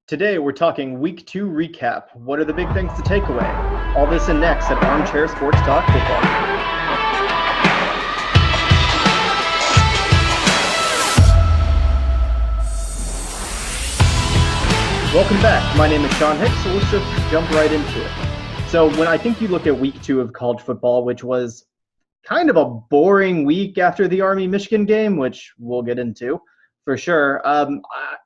Today, we're talking Week 2 recap. What are the big things to take away? All this and next at Armchair Sports Talk Football. Welcome back. My name is Sean Hicks, so let's just jump right into it. So when I think you look at Week 2 of college football, which was kind of a boring week after the Army-Michigan game, which we'll get into for sure,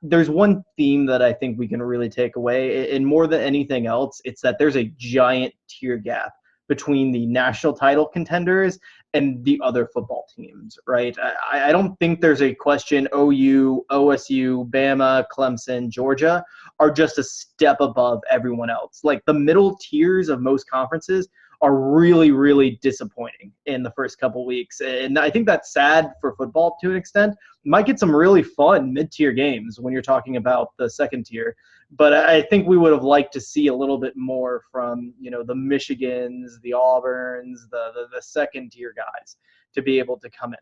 there's one theme that I think we can really take away, and more than anything else, it's that there's a giant tier gap between the national title contenders and the other football teams, right? I don't think there's a question OU, OSU, Bama, Clemson, Georgia are just a step above everyone else. Like the middle tiers of most conferences are really, really disappointing in the first couple weeks. And I think that's sad for football to an extent. Might get some really fun mid-tier games when you're talking about the second tier. But I think we would have liked to see a little bit more from, the Michigans, the Auburns, the second tier guys to be able to come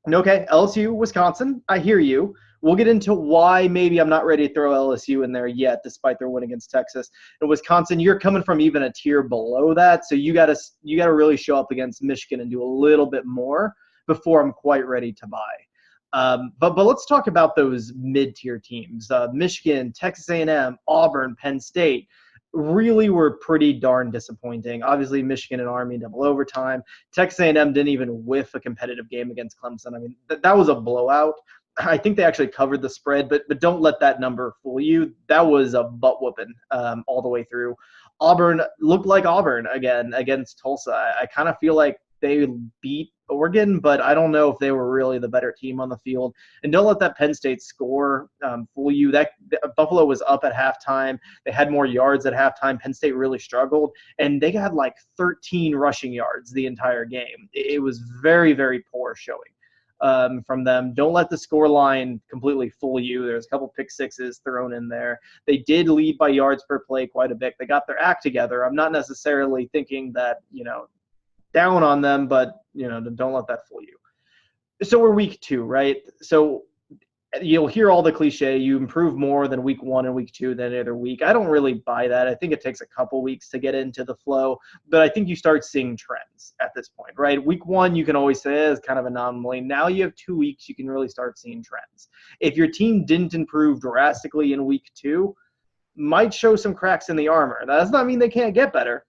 in. Okay, LSU, Wisconsin, I hear you. We'll get into why maybe I'm not ready to throw LSU in there yet, despite their win against Texas. In Wisconsin, you're coming from even a tier below that, so you gotta really show up against Michigan and do a little bit more before I'm quite ready to buy. But let's talk about those mid-tier teams. Michigan, Texas A&M, Auburn, Penn State really were pretty darn disappointing. Obviously, Michigan and Army double overtime. Texas A&M didn't even whiff a competitive game against Clemson. I mean, that was a blowout. I think they actually covered the spread, but don't let that number fool you. That was a butt whooping all the way through. Auburn looked like Auburn again against Tulsa. I kind of feel like they beat Oregon, but I don't know if they were really the better team on the field. And don't let that Penn State score fool you. That Buffalo was up at halftime. They had more yards at halftime. Penn State really struggled, and they got like 13 rushing yards the entire game. It was very, very poor showing from them. Don't let the score line completely fool you. There's a couple pick sixes thrown in there. They did lead by yards per play quite a bit. They got their act together. I'm not necessarily thinking that, down on them, but, don't let that fool you. So we're week 2, right? So you'll hear all the cliche, you improve more than week 1 and week 2 than any other week. I don't really buy that. I think it takes a couple weeks to get into the flow, but I think you start seeing trends at this point, right? Week 1, you can always say is kind of an anomaly. Now you have 2 weeks, you can really start seeing trends. If your team didn't improve drastically in week 2, might show some cracks in the armor. That does not mean they can't get better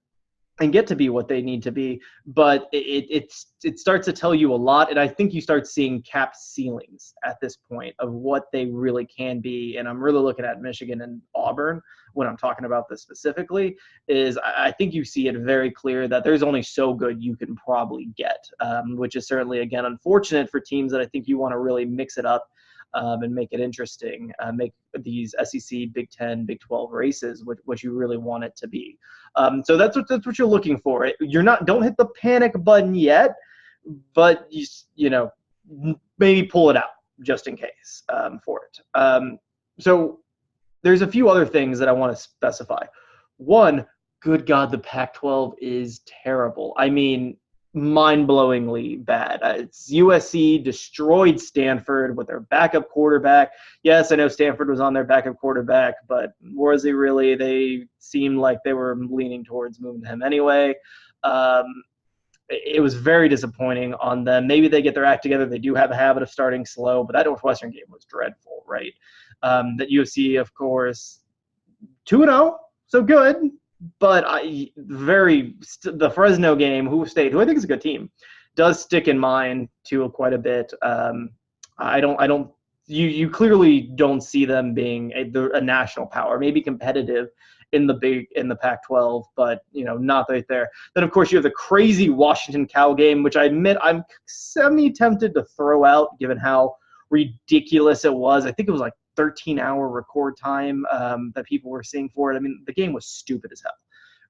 and get to be what they need to be, but it starts to tell you a lot, and I think you start seeing cap ceilings at this point of what they really can be, and I'm really looking at Michigan and Auburn when I'm talking about this specifically, is I think you see it very clear that there's only so good you can probably get, which is certainly, again, unfortunate for teams that I think you want to really mix it up and make it interesting, make these SEC, Big 10, Big 12 races what you really want it to be. So that's what you're looking for. Don't hit the panic button yet, but maybe pull it out just in case for it. So there's a few other things that I want to specify. One, good God, the Pac-12 is terrible. I mean, mind-blowingly bad. It's USC destroyed Stanford with their backup quarterback. Yes, I know Stanford was on their backup quarterback, but was he really? They seemed like they were leaning towards moving him anyway. It was very disappointing on them. Maybe they get their act together. They do have a habit of starting slow, but that Northwestern game was dreadful, right? That USC, of course, 2-0, so good. But the Fresno game, who I think is a good team, does stick in mind to quite a bit. You clearly don't see them being a national power, maybe competitive in the Pac-12, but not right there. Then of course you have the crazy Washington Cal game, which I admit I'm semi-tempted to throw out given how ridiculous it was. I think it was like 13-hour record time that people were seeing for it. I mean, the game was stupid as hell,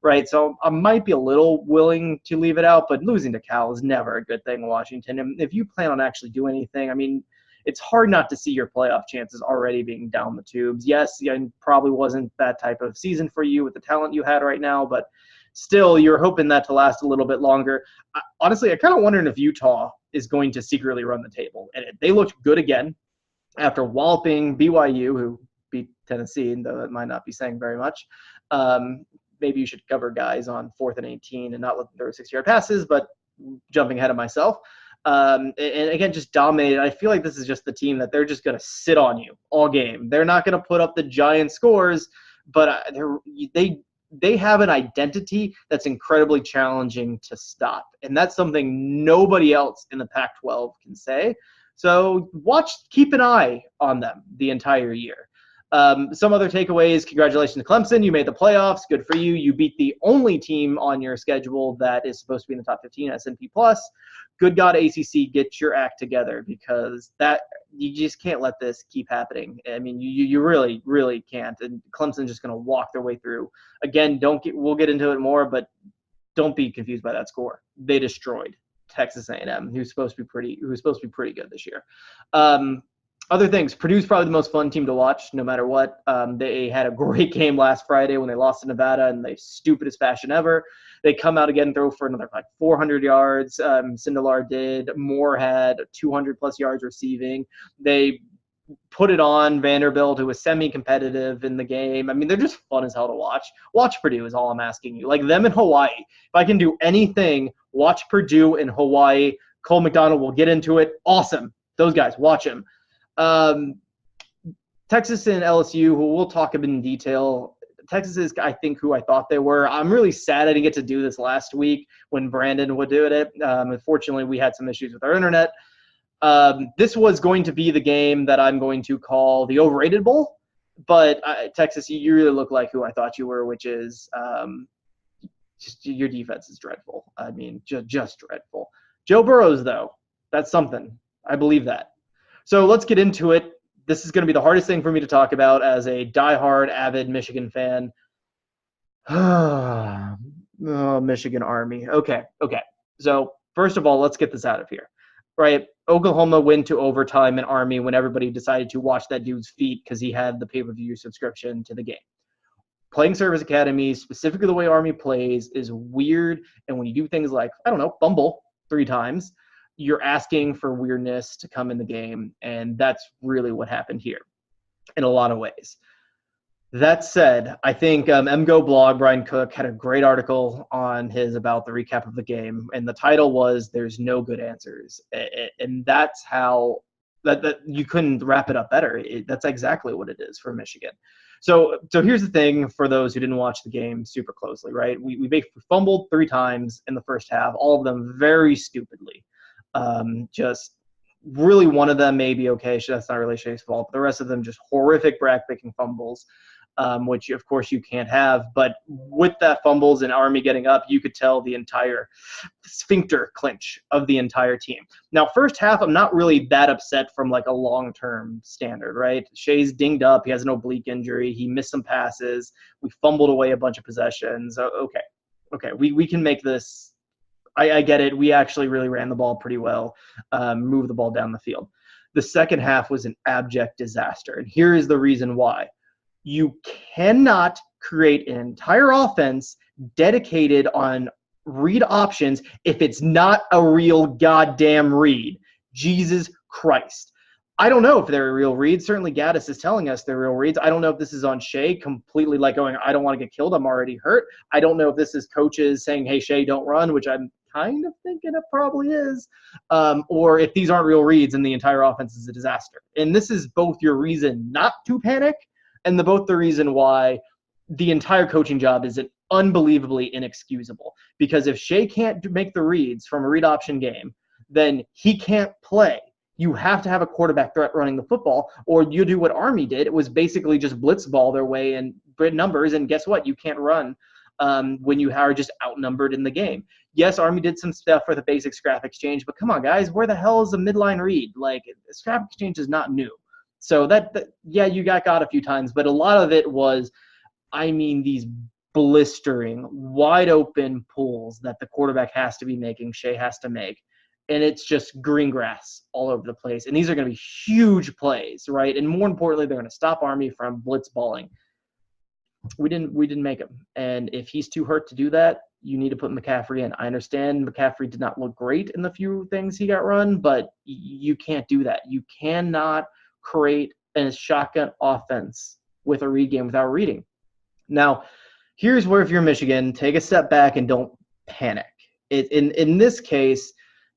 right? So I might be a little willing to leave it out, but losing to Cal is never a good thing in Washington. And if you plan on actually doing anything, I mean, it's hard not to see your playoff chances already being down the tubes. Yes, it probably wasn't that type of season for you with the talent you had right now, but still, you're hoping that to last a little bit longer. Honestly, I kind of wondering if Utah is going to secretly run the table. And they looked good again after walloping BYU, who beat Tennessee, though it might not be saying very much. Maybe you should cover guys on 4th and 18 and not let them throw 60-yard passes, but jumping ahead of myself. And again, just dominated. I feel like this is just the team that they're just going to sit on you all game. They're not going to put up the giant scores, but they have an identity that's incredibly challenging to stop. And that's something nobody else in the Pac-12 can say. So keep an eye on them the entire year. Some other takeaways: congratulations to Clemson. You made the playoffs. Good for you. You beat the only team on your schedule that is supposed to be in the top 15 S&P Plus. Good God, ACC, get your act together, because you just can't let this keep happening. I mean, you really, really can't. And Clemson's just going to walk their way through. Again, we'll get into it more, but don't be confused by that score. They destroyed Texas A&M, who's supposed to be pretty good this year. Other things: Purdue's probably the most fun team to watch, no matter what. They had a great game last Friday when they lost to Nevada in the stupidest fashion ever. They come out again, throw for another 400 yards. Sindelar did. Moore had 200-plus yards receiving. They put it on Vanderbilt, who was semi-competitive in the game. I mean, they're just fun as hell to watch. Watch Purdue is all I'm asking you. Like them in Hawaii. If I can do anything, watch Purdue in Hawaii. Cole McDonald will get into it. Awesome. Those guys, watch him. Texas and LSU, who we'll talk about in detail. Texas is, I think, who I thought they were. I'm really sad I didn't get to do this last week when Brandon would do it. Unfortunately, we had some issues with our internet. This was going to be the game that I'm going to call the overrated bowl. But Texas, you really look like who I thought you were, which is just your defense is dreadful. I mean, just dreadful. Joe Burrows, though, that's something. I believe that. So let's get into it. This is going to be the hardest thing for me to talk about as a diehard, avid Michigan fan. Oh, Michigan Army. Okay. So first of all, let's get this out of here. Right? Oklahoma went to overtime in Army when everybody decided to watch that dude's feet because he had the pay-per-view subscription to the game. Playing Service Academy, specifically the way Army plays, is weird. And when you do things like, fumble 3 times, you're asking for weirdness to come in the game, and that's really what happened here in a lot of ways. That said, I think MGO blog, Brian Cook, had a great article on his about the recap of the game, and the title was "There's No Good Answers," and that's how that you couldn't wrap it up better. That's exactly what it is for Michigan. So here's the thing for those who didn't watch the game super closely, right? We basically fumbled 3 times in the first half, all of them very stupidly. Just really one of them maybe okay, that's not really Shea's fault, but the rest of them just horrific back-picking fumbles, which of course you can't have. But with that fumbles and Army getting up, you could tell the entire sphincter clinch of the entire team. Now, first half, I'm not really that upset from like a long-term standard, right? Shea's dinged up. He has an oblique injury. He missed some passes. We fumbled away a bunch of possessions. Okay, we can make this. I get it. We actually really ran the ball pretty well, moved the ball down the field. The second half was an abject disaster, and here is the reason why. You cannot create an entire offense dedicated on read options if it's not a real goddamn read. Jesus Christ. I don't know if they're real reads. Certainly Gaddis is telling us they're real reads. I don't know if this is on Shea completely like going, I don't want to get killed. I'm already hurt. I don't know if this is coaches saying, hey, Shea, don't run, which I'm kind of thinking it probably is. Or if these aren't real reads and the entire offense is a disaster. And this is both your reason not to panic and both the reason why the entire coaching job is unbelievably inexcusable. Because if Shea can't make the reads from a read option game, then he can't play. You have to have a quarterback threat running the football, or you do what Army did. It was basically just blitz ball their way in grid numbers, and guess what? You can't run when you are just outnumbered in the game. Yes, Army did some stuff for the basic scrap exchange, but come on, guys, where the hell is the midline read? Like, scrap exchange is not new. So yeah, you got a few times, but a lot of it was, these blistering, wide open pulls that the quarterback has to be making, Shea has to make. And it's just green grass all over the place. And these are going to be huge plays, right? And more importantly, they're going to stop Army from blitz balling. We didn't make him. And if he's too hurt to do that, you need to put McCaffrey in. I understand McCaffrey did not look great in the few things he got run, but you can't do that. You cannot create a shotgun offense with a read game without reading. Now, here's where if you're Michigan, take a step back and don't panic. In this case,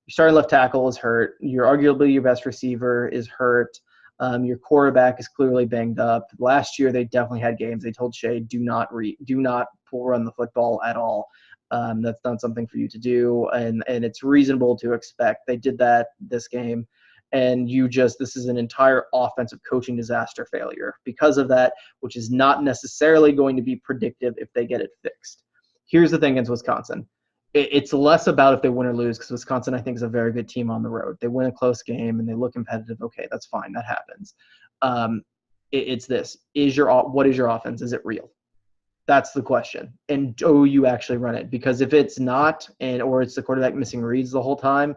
your starting left tackle is hurt. Arguably your best receiver is hurt. Your quarterback is clearly banged up. Last year, they definitely had games. They told Shea, do not run the football at all. That's not something for you to do, and it's reasonable to expect. They did that this game, and this is an entire offensive coaching disaster failure because of that, which is not necessarily going to be predictive if they get it fixed. Here's the thing against Wisconsin. It's less about if they win or lose, because Wisconsin, I think, is a very good team on the road. They win a close game and they look competitive. Okay, that's fine. That happens. It's this. What is your offense? Is it real? That's the question. And do you actually run it? Because if it's not, or it's the quarterback missing reads the whole time,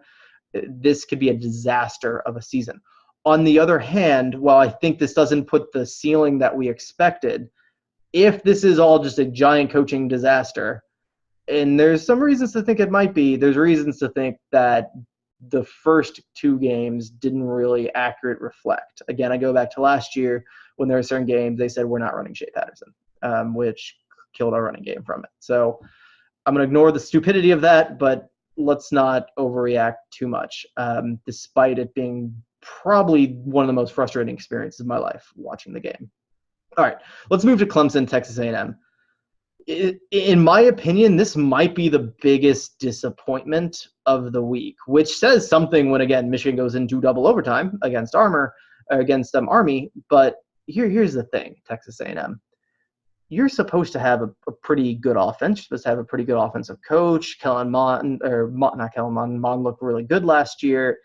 this could be a disaster of a season. On the other hand, while I think this doesn't put the ceiling that we expected, if this is all just a giant coaching disaster, and there's some reasons to think it might be, there's reasons to think that the first two games didn't really accurately reflect. Again, I go back to last year when there were certain games they said we're not running Shea Patterson, which killed our running game from it. So I'm going to ignore the stupidity of that, but let's not overreact too much, despite it being probably one of the most frustrating experiences of my life watching the game. All right, let's move to Clemson, Texas A&M. In my opinion, this might be the biggest disappointment of the week, which says something when, again, Michigan goes into double overtime against Army. But here's the thing, Texas A&M. You're supposed to have a pretty good offense. You're supposed to have a pretty good offensive coach. Mond looked really good last year.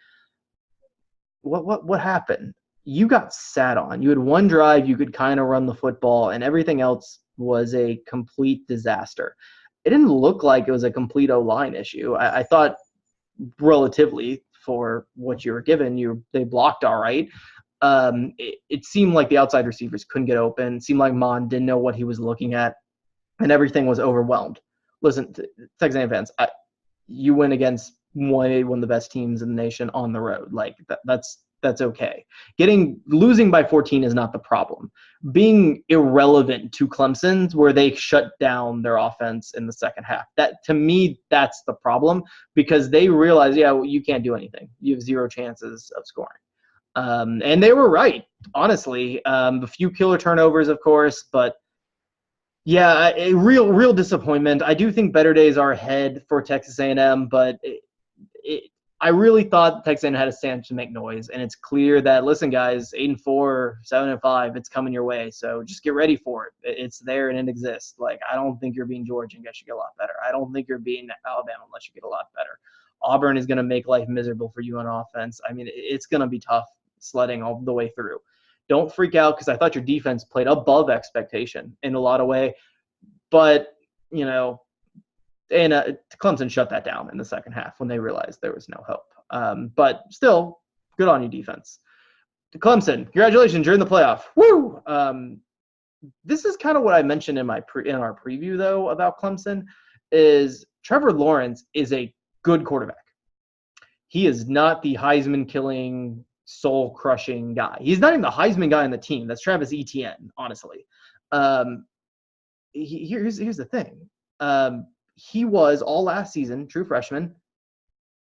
What happened? You got sat on. You had one drive, you could kind of run the football, and everything else was a complete disaster. It didn't look like it was a complete O-line issue. I thought relatively for what you were given, they blocked all right. It seemed like the outside receivers couldn't get open. It seemed like Mond didn't know what he was looking at, and everything was overwhelmed. Listen, Texas A&M fans, you win against one of the best teams in the nation on the road. Like that's okay. Losing by 14 is not the problem. Being irrelevant to Clemson's, where they shut down their offense in the second half, that to me, that's the problem, because they realize, you can't do anything. You have zero chances of scoring. And they were right, honestly. A few killer turnovers, of course, but yeah, a real disappointment. I do think better days are ahead for Texas A&M, but I really thought Texas A&M had a chance to make noise, and it's clear that, listen, guys, 8-4, 7-5, it's coming your way, so just get ready for it. It's there and it exists. Like, I don't think you're being Georgia unless you get a lot better. I don't think you're being Alabama unless you get a lot better. Auburn is going to make life miserable for you on offense. I mean, it's going to be tough sledding all the way through. Don't freak out, because I thought your defense played above expectation in a lot of way, but and Clemson shut that down in the second half when they realized there was no hope. But still, good on you, defense. Clemson, congratulations, you're in the playoff. Woo! This is kind of what I mentioned in our preview, though, about Clemson, is Trevor Lawrence is a good quarterback. He is not the Heisman-killing, soul-crushing guy. He's not even the Heisman guy on the team. That's Travis Etienne, honestly. Here's the thing. He was all last season, true freshman,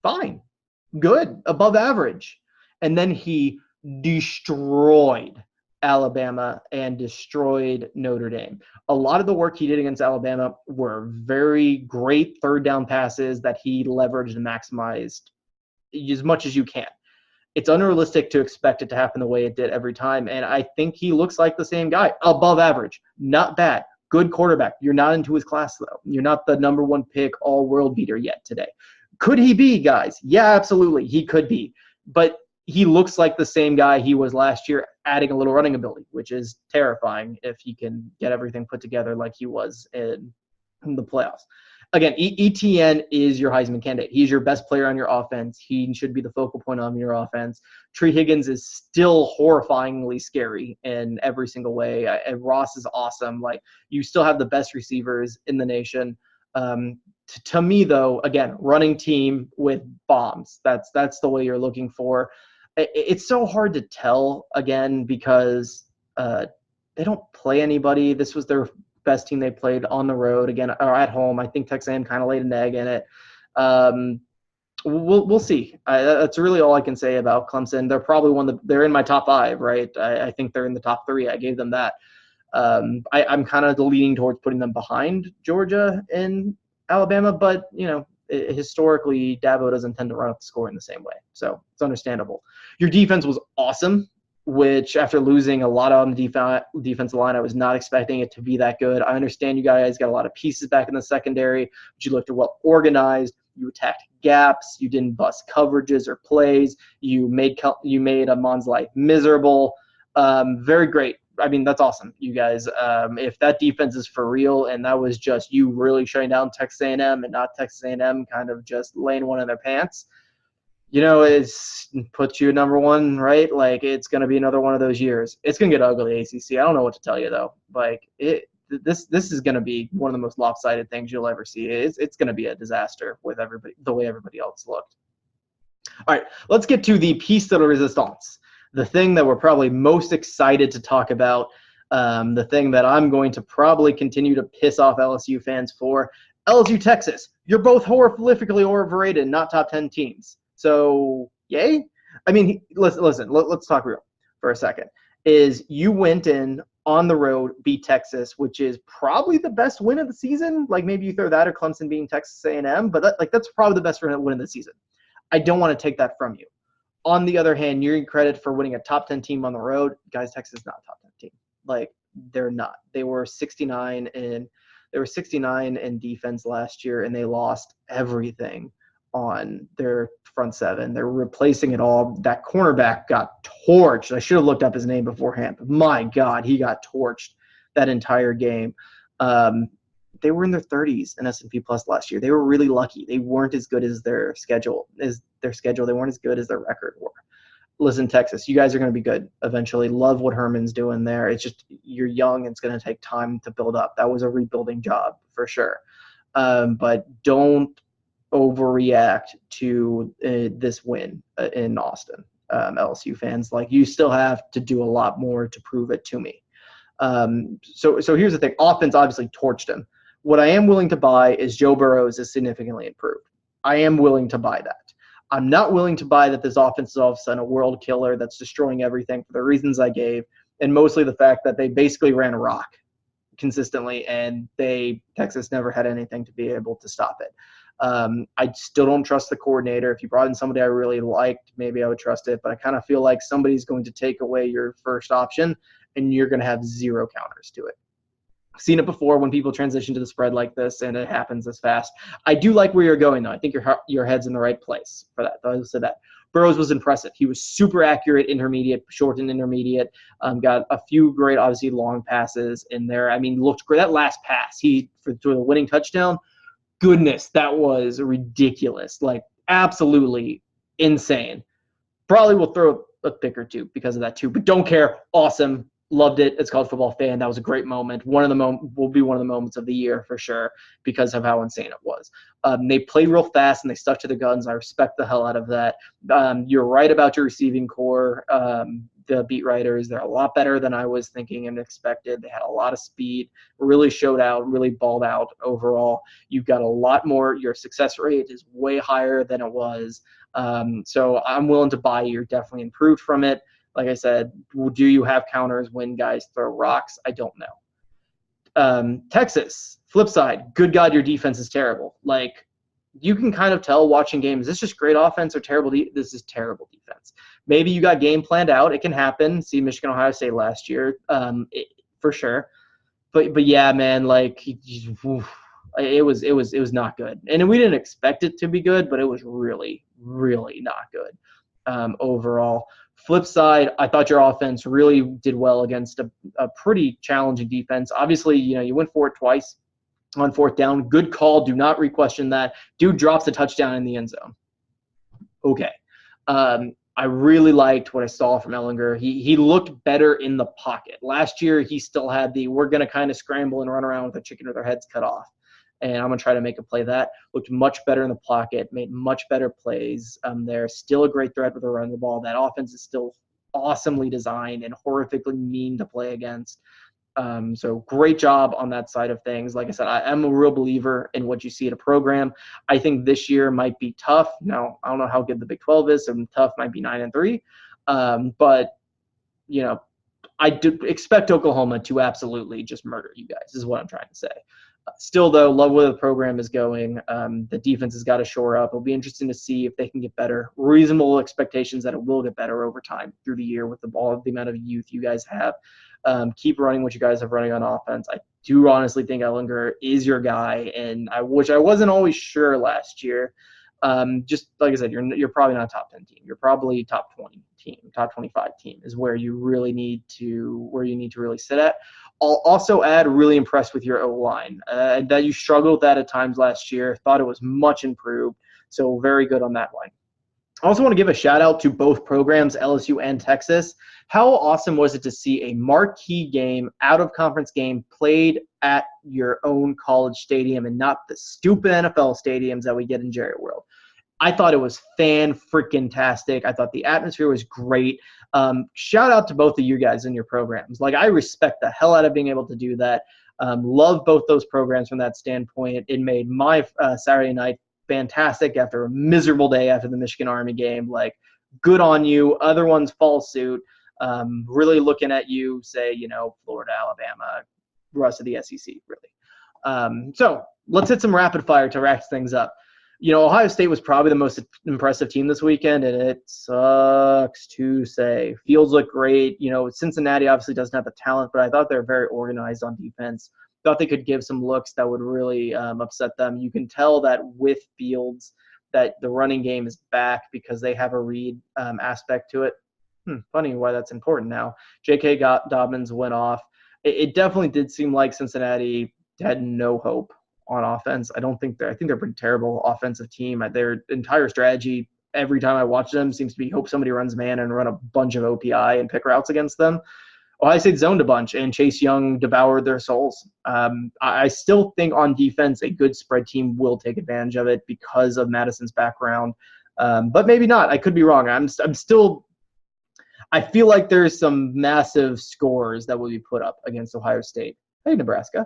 fine, good, above average. And then he destroyed Alabama and destroyed Notre Dame. A lot of the work he did against Alabama were very great third down passes that he leveraged and maximized as much as you can. It's unrealistic to expect it to happen the way it did every time. And I think he looks like the same guy, above average, not bad. Good quarterback. You're not into his class, though. You're not the number one pick, all-world beater yet today. Could he be, guys? Yeah, absolutely. He could be. But he looks like the same guy he was last year, adding a little running ability, which is terrifying if he can get everything put together like he was in the playoffs. Again, Etienne is your Heisman candidate. He's your best player on your offense. He should be the focal point on your offense. Tree Higgins is still horrifyingly scary in every single way. And Ross is awesome. Like, you still have the best receivers in the nation. To me, though, again, running team with bombs. That's the way you're looking for. It's so hard to tell, again, because they don't play anybody. This was their best team they played on the road again or at home. I think Texas A&M kind of laid an egg in it. We'll see. That's really all I can say about Clemson. They're probably they're in my top 5, right? I think they're in the top 3. I gave them that. I'm kind of leaning towards putting them behind Georgia and Alabama, but historically Dabo doesn't tend to run up the score in the same way, so it's understandable. Your defense was awesome, which after losing a lot on the defensive line, I was not expecting it to be that good. I understand you guys got a lot of pieces back in the secondary, but you looked well organized. You attacked gaps. You didn't bust coverages or plays. You made Amon's life miserable. Very great. I mean, that's awesome, you guys. If that defense is for real and that was just you really shutting down Texas A&M and not Texas A&M kind of just laying one in their pants, it puts you at number 1, right? Like, it's going to be another one of those years. It's going to get ugly, ACC. I don't know what to tell you, though. Like, this is going to be one of the most lopsided things you'll ever see. It's going to be a disaster with everybody, the way everybody else looked. All right, let's get to the piece de la resistance, the thing that we're probably most excited to talk about, the thing that I'm going to probably continue to piss off LSU fans for. LSU, Texas. You're both horrifically overrated, not top 10 teams. So, yay? I mean, listen, let's talk real for a second. Is you went in on the road, beat Texas, which is probably the best win of the season. Like, maybe you throw that or Clemson beating Texas A&M, but that's probably the best win of the season. I don't want to take that from you. On the other hand, you're in credit for winning a top 10 team on the road. Guys, Texas is not a top 10 team. Like, they're not. They were 69 in defense last year, and they lost everything on their front 7. They're replacing it all. That cornerback got torched. I should have looked up his name beforehand, but my God, he got torched that entire game. They were in their 30s in S&P Plus last year. They were really lucky. They weren't as good as their schedule. They weren't as good as their record were. Listen, Texas, you guys are going to be good eventually. Love what Herman's doing there. It's just you're young and it's going to take time to build up. That was a rebuilding job for sure. But don't overreact to this win in Austin, LSU fans. Like, you still have to do a lot more to prove it to me. So here's the thing. Offense obviously torched him. What I am willing to buy is Joe Burrows is significantly improved. I am willing to buy that. I'm not willing to buy that this offense is all of a sudden a world killer that's destroying everything for the reasons I gave, and mostly the fact that they basically ran a rock consistently, and Texas never had anything to be able to stop it. I still don't trust the coordinator. If you brought in somebody I really liked, maybe I would trust it, but I kind of feel like somebody's going to take away your first option, and you're going to have zero counters to it. I've seen it before when people transition to the spread like this, and it happens this fast. I do like where you're going, though. I think your head's in the right place for that. I said that. Burrows was impressive. He was super accurate, intermediate, short and intermediate. Got a few great, obviously, long passes in there. I mean, looked great. That last pass, for the winning touchdown, goodness, that was ridiculous. Like, absolutely insane. Probably will throw a pick or two because of that, too. But don't care. Awesome. Loved it as a college football fan. That was a great moment. Will be one of the moments of the year for sure because of how insane it was. They played real fast and they stuck to the guns. I respect the hell out of that. You're right about your receiving core. The beat writers, they're a lot better than I was thinking and expected. They had a lot of speed, really showed out, really balled out overall. You've got a lot more. Your success rate is way higher than it was. So I'm willing to buy you're definitely improved from it. Like I said, do you have counters when guys throw rocks? I don't know. Texas, flip side, good God, your defense is terrible. Like, you can kind of tell watching games, is this just great offense or terrible? This is terrible defense. Maybe you got game planned out. It can happen. See Michigan, Ohio State last year, for sure. But yeah, man, like, it was not good. And we didn't expect it to be good, but it was really, really not good overall. Flip side, I thought your offense really did well against a pretty challenging defense. Obviously, you went for it twice on 4th down. Good call. Do not re-question that. Dude drops a touchdown in the end zone. Okay. I really liked what I saw from Ellinger. He looked better in the pocket. Last year, he still had we're going to kind of scramble and run around with a chicken with our heads cut off. And I'm going to try to make a play that. Looked much better in the pocket, made much better plays. They're still a great threat with the run the ball. That offense is still awesomely designed and horrifically mean to play against. So great job on that side of things. Like I said, I am a real believer in what you see at a program. I think this year might be tough. Now, I don't know how good the Big 12 is, so tough might be 9-3. But, I do expect Oklahoma to absolutely just murder you guys, is what I'm trying to say. Still, though, love where the program is going. The defense has got to shore up. It'll be interesting to see if they can get better. Reasonable expectations that it will get better over time through the year with the amount of youth you guys have. Keep running what you guys have running on offense. I do honestly think Ellinger is your guy, and which I wasn't always sure last year. Just like I said, you're probably not a top 10 team. You're probably top 20 team, top 25 team is where you need to really sit at. I'll also add, really impressed with your O-line. That you struggled with that at times last year. Thought it was much improved. So very good on that line. I also want to give a shout out to both programs, LSU and Texas. How awesome was it to see a marquee game, out of conference game, played at your own college stadium and not the stupid NFL stadiums that we get in Jerry World? I thought it was fan-freaking-tastic. I thought the atmosphere was great. Shout out to both of you guys in your programs. Like, I respect the hell out of being able to do that. Love both those programs from that standpoint. It made my Saturday night fantastic after a miserable day after the Michigan Army game. Like, good on you. Other ones fall suit. Really looking at you, say, Florida, Alabama, rest of the SEC, really. So let's hit some rapid fire to wrap things up. Ohio State was probably the most impressive team this weekend, and it sucks to say. Fields look great. Cincinnati obviously doesn't have the talent, but I thought they were very organized on defense. Thought they could give some looks that would really upset them. You can tell that with Fields that the running game is back because they have a read aspect to it. Funny why that's important now. J.K. Dobbins went off. It definitely did seem like Cincinnati had no hope on offense. I think they're a pretty terrible offensive team. Their entire strategy, every time I watch them, seems to be hope somebody runs man and run a bunch of OPI and pick routes against them. Ohio State zoned a bunch, and Chase Young devoured their souls. I still think on defense, a good spread team will take advantage of it because of Madison's background, but maybe not. I could be wrong. I feel like there's some massive scores that will be put up against Ohio State. Hey, Nebraska,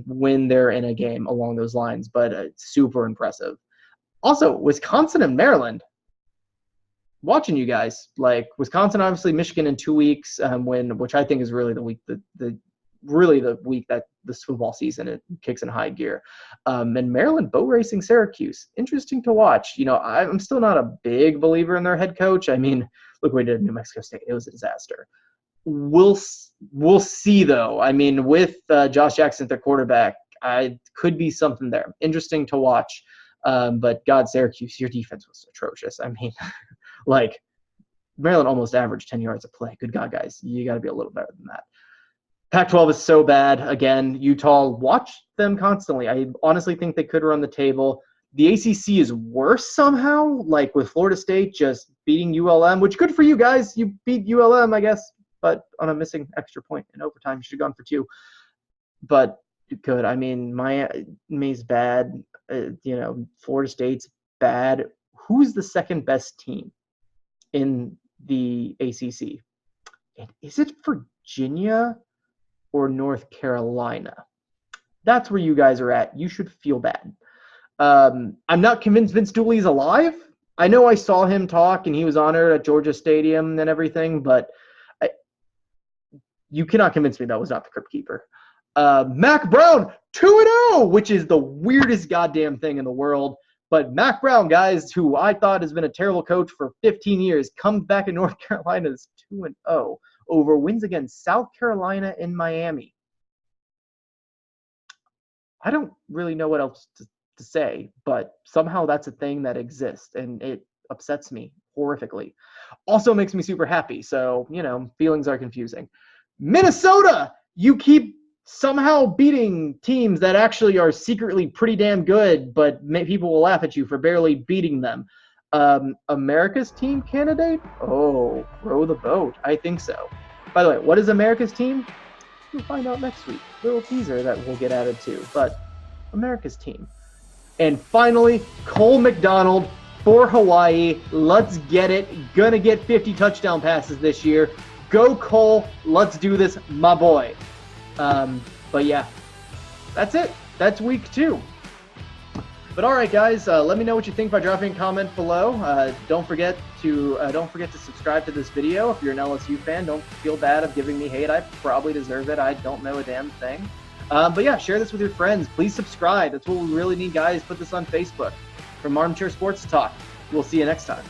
when they're in a game along those lines, but super impressive. Also, Wisconsin and Maryland. Watching you guys, like Wisconsin, obviously Michigan in 2 weeks, which I think is really the week the week that this football season it kicks in high gear. And Maryland boat racing Syracuse, interesting to watch. I'm still not a big believer in their head coach. I mean, look what he did in New Mexico State; it was a disaster. We'll see though. I mean, with Josh Jackson, their quarterback, could be something there. Interesting to watch. But God, Syracuse, your defense was atrocious. I mean, like Maryland almost averaged 10 yards a play. Good God, guys, you got to be a little better than that. Pac-12 is so bad. Again, Utah, watch them constantly. I honestly think they could run the table. The ACC is worse somehow, like with Florida State just beating ULM, which good for you guys. You beat ULM, I guess, but on a missing extra point in overtime. You should have gone for 2. But you could. I mean, Miami's bad. Florida State's bad. Who's the second best team in the ACC? And is it Virginia or North Carolina? That's where you guys are at. You should feel bad. I'm not convinced Vince Dooley's alive. I know I saw him talk and he was honored at Georgia Stadium and everything, but you cannot convince me that was not the Crypt Keeper. Mac Brown, 2-0, which is the weirdest goddamn thing in the world. But Mac Brown, guys, who I thought has been a terrible coach for 15 years, comes back in North Carolina as 2-0 over wins against South Carolina and Miami. I don't really know what else to say, but somehow that's a thing that exists, and it upsets me horrifically. Also makes me super happy, so, feelings are confusing. Minnesota, you keep somehow beating teams that actually are secretly pretty damn good, but people will laugh at you for barely beating them. America's team candidate? Oh, row the boat. I think so. By the way, what is America's team? We'll find out next week. Little teaser that will get added to, but America's team. And finally, Cole McDonald for Hawaii. Let's get it. Gonna get 50 touchdown passes this year. Go Cole. Let's do this, my boy. But yeah, that's it. That's week 2. But all right, guys, let me know what you think by dropping a comment below. Don't forget to subscribe to this video if you're an LSU fan. Don't feel bad of giving me hate. I probably deserve it. I don't know a damn thing. But yeah, share this with your friends. Please subscribe. That's what we really need, guys. Put this on Facebook. From Armchair Sports Talk. We'll see you next time.